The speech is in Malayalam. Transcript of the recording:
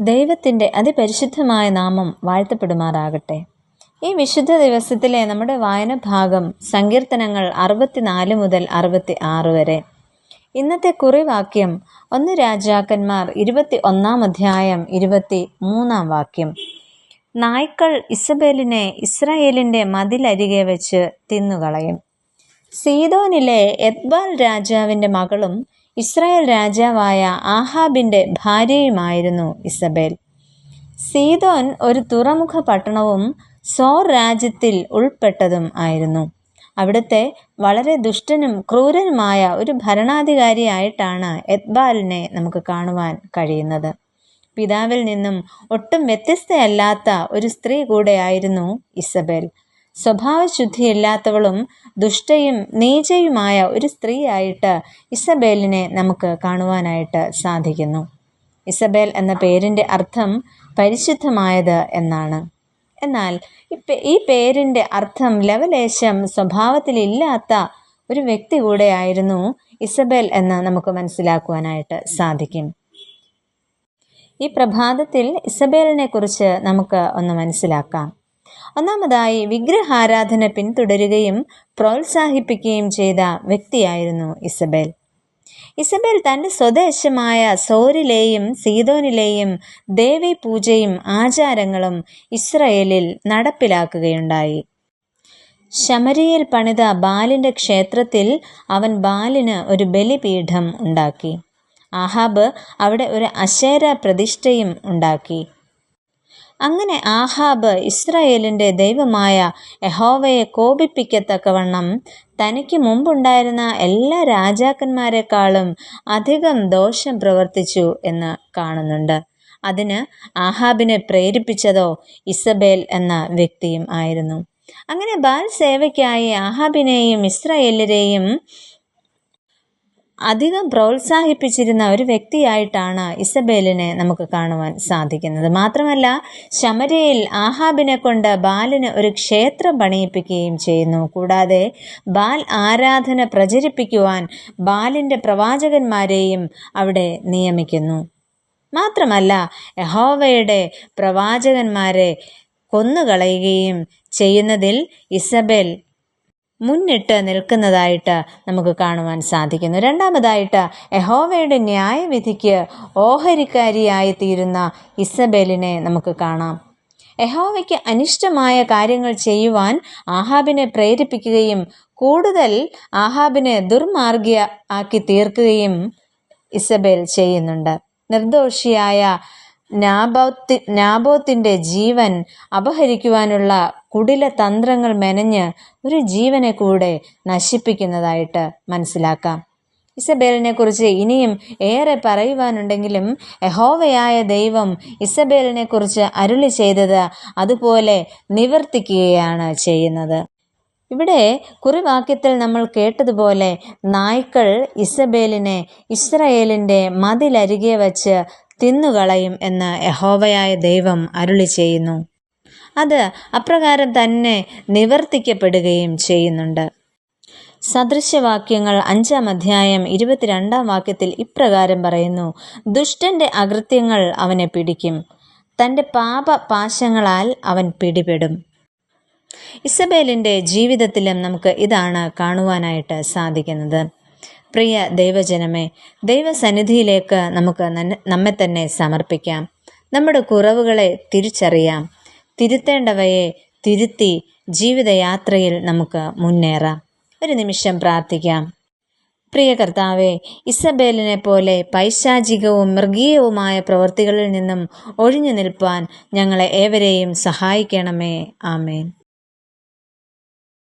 ദൈവത്തിൻ്റെ അതിപരിശുദ്ധമായ നാമം വാഴ്ത്തപ്പെടുമാറാകട്ടെ. ഈ വിശുദ്ധ ദിവസത്തിലെ നമ്മുടെ വായന ഭാഗം സങ്കീർത്തനങ്ങൾ 64 മുതൽ 66 വരെ. ഇന്നത്തെ കുറിവാക്യം 1 രാജാക്കന്മാർ 21 അധ്യായം 23 വാക്യം. നായ്ക്കൾ ഇസബേലിനെ ഇസ്രായേലിൻ്റെ മതിലരികെ വെച്ച് തിന്നുകളയും. സീദോനിലെ എത്ബാൽ രാജാവിൻ്റെ മകളും ഇസ്രായേൽ രാജാവായ ആഹാബിൻ്റെ ഭാര്യയുമായിരുന്നു ഇസബേൽ. സീദോൻ ഒരു തുറമുഖ പട്ടണവും സോർ രാജ്യത്തിൽ ഉൾപ്പെട്ടതും ആയിരുന്നു. അവിടുത്തെ വളരെ ദുഷ്ടനും ക്രൂരനുമായ ഒരു ഭരണാധികാരിയായിട്ടാണ് എത്ബാലിനെ നമുക്ക് കാണുവാൻ കഴിയുന്നത്. പിതാവിൽ നിന്നും ഒട്ടും വ്യത്യസ്തയല്ലാത്ത ഒരു സ്ത്രീ കൂടെയായിരുന്നു ഇസബേൽ. സ്വഭാവശുദ്ധിയില്ലാത്തവളും ദുഷ്ടയും നീചയുമായ ഒരു സ്ത്രീയായിട്ട് ഇസബേലിനെ നമുക്ക് കാണുവാനായിട്ട് സാധിക്കുന്നു. ഇസബേൽ എന്ന പേരിൻ്റെ അർത്ഥം പരിശുദ്ധമായത് എന്നാണ്. എന്നാൽ ഈ പേരിൻ്റെ അർത്ഥം ലവലേശം സ്വഭാവത്തിലില്ലാത്ത ഒരു വ്യക്തി കൂടെയായിരുന്നു ഇസബേൽ എന്ന് നമുക്ക് മനസ്സിലാക്കുവാനായിട്ട് സാധിക്കും. ഈ പ്രഭാതത്തിൽ ഇസബേലിനെ കുറിച്ച് നമുക്ക് ഒന്ന് മനസ്സിലാക്കാം. ഒന്നാമതായി, വിഗ്രഹാരാധന പിന്തുടരുകയും പ്രോത്സാഹിപ്പിക്കുകയും ചെയ്ത വ്യക്തിയായിരുന്നു ഇസബേൽ. ഇസബേൽ തൻ്റെ സ്വദേശമായ സോരിലെയും സീദോനിലെയും ദേവീ പൂജയും ആചാരങ്ങളും ഇസ്രായേലിൽ നടപ്പിലാക്കുകയുണ്ടായി. ശമരിയയിൽ പണിത ബാലിൻ്റെ ക്ഷേത്രത്തിൽ അവൻ ബാലിന് ഒരു ബലിപീഠം ഉണ്ടാക്കി. ആഹാബ് അവിടെ ഒരു അശേര പ്രതിഷ്ഠയും ഉണ്ടാക്കി. അങ്ങനെ ആഹാബ് ഇസ്രായേലിൻ്റെ ദൈവമായ യഹോവയെ കോപിപ്പിക്കത്തക്കവണ്ണം തനിക്ക് മുമ്പുണ്ടായിരുന്ന എല്ലാ രാജാക്കന്മാരെക്കാളും അധികം ദോഷം പ്രവർത്തിച്ചു എന്ന് കാണുന്നുണ്ട്. അതിന് ആഹാബിനെ പ്രേരിപ്പിച്ചതോ ഇസബേൽ എന്ന വ്യക്തിയും ആയിരുന്നു. അങ്ങനെ ബാൽ സേവയ്ക്കായി ആഹാബിനെയും ഇസ്രായേലരെയും അധികം പ്രോത്സാഹിപ്പിച്ചിരുന്ന ഒരു വ്യക്തിയായിട്ടാണ് ഇസബേലിനെ നമുക്ക് കാണുവാൻ സാധിക്കുന്നത്. മാത്രമല്ല, ശമര്യയിൽ ആഹാബിനെ കൊണ്ട് ബാലിന് ഒരു ക്ഷേത്രം പണിയിപ്പിക്കുകയും ചെയ്യുന്നു. കൂടാതെ ബാൽ ആരാധന പ്രചരിപ്പിക്കുവാൻ ബാലിൻ്റെ പ്രവാചകന്മാരെയും അവിടെ നിയമിക്കുന്നു. മാത്രമല്ല, യഹോവയുടെ പ്രവാചകന്മാരെ കൊന്നുകളയുകയും ചെയ്യുന്നതിൽ ഇസബേൽ മുന്നിട്ട് നിൽക്കുന്നതായിട്ട് നമുക്ക് കാണുവാൻ സാധിക്കുന്നു. രണ്ടാമതായിട്ട്, യഹോവയുടെ ന്യായവിധിക്ക് ഓഹരിക്കാരിയായി തീരുന്ന ഇസബേലിനെ നമുക്ക് കാണാം. യഹോവയ്ക്ക് അനിഷ്ടമായ കാര്യങ്ങൾ ചെയ്യുവാൻ ആഹാബിനെ പ്രേരിപ്പിക്കുകയും കൂടുതൽ ആഹാബിനെ ദുർമാർഗി ആക്കി തീർക്കുകയും ഇസബേൽ ചെയ്യുന്നുണ്ട്. നിർദോഷിയായ നാബോത്തിൻ്റെ ജീവൻ അപഹരിക്കുവാനുള്ള കുടില തന്ത്രങ്ങൾ മെനഞ്ഞ് ഒരു ജീവനെ കൂടെ നശിപ്പിക്കുന്നതായിട്ട് മനസ്സിലാക്കാം. ഇസബേലിനെ കുറിച്ച് ഇനിയും ഏറെ പറയുവാനുണ്ടെങ്കിലും യഹോവയായ ദൈവം ഇസബേലിനെ കുറിച്ച് അരുളി ചെയ്തത് അതുപോലെ നിവർത്തിക്കുകയാണ് ചെയ്യുന്നത്. ഇവിടെ കുറിവാക്യത്തിൽ നമ്മൾ കേട്ടതുപോലെ നായ്ക്കൾ ഇസബേലിനെ ഇസ്രായേലിൻ്റെ മതിലരികെ വച്ച് തിന്നുകളയും എന്ന് യഹോവയായ ദൈവം അരുളി ചെയ്യുന്നു. അത് അപ്രകാരം തന്നെ നിവർത്തിക്കപ്പെടുകയും ചെയ്യുന്നുണ്ട്. സദൃശ്യവാക്യങ്ങൾ 5 അധ്യായം 22 വാക്യത്തിൽ ഇപ്രകാരം പറയുന്നു: ദുഷ്ടന്റെ അകൃത്യങ്ങൾ അവനെ പിടിക്കും, തൻ്റെ പാപപാശങ്ങളാൽ അവൻ പിടിപെടും. ഇസബേലിൻ്റെ ജീവിതത്തിലും നമുക്ക് ഇതാണ് കാണുവാനായിട്ട് സാധിക്കുന്നത്. പ്രിയ ദൈവജനമേ, ദൈവസന്നിധിയിലേക്ക് നമുക്ക് നമ്മെ തന്നെ സമർപ്പിക്കാം. നമ്മുടെ കുറവുകളെ തിരിച്ചറിയാം. തിരുത്തേണ്ടവയെ തിരുത്തി ജീവിതയാത്രയിൽ നമുക്ക് മുന്നേറാം. ഒരു നിമിഷം പ്രാർത്ഥിക്കാം. പ്രിയ കർത്താവേ, ഇസബേലിനെ പോലെ പൈശാചികവും മൃഗീയവുമായ പ്രവൃത്തികളിൽ നിന്നും ഒഴിഞ്ഞു നിൽപ്പാൻ ഞങ്ങളെ ഏവരെയും സഹായിക്കണമേ. ആമേൻ.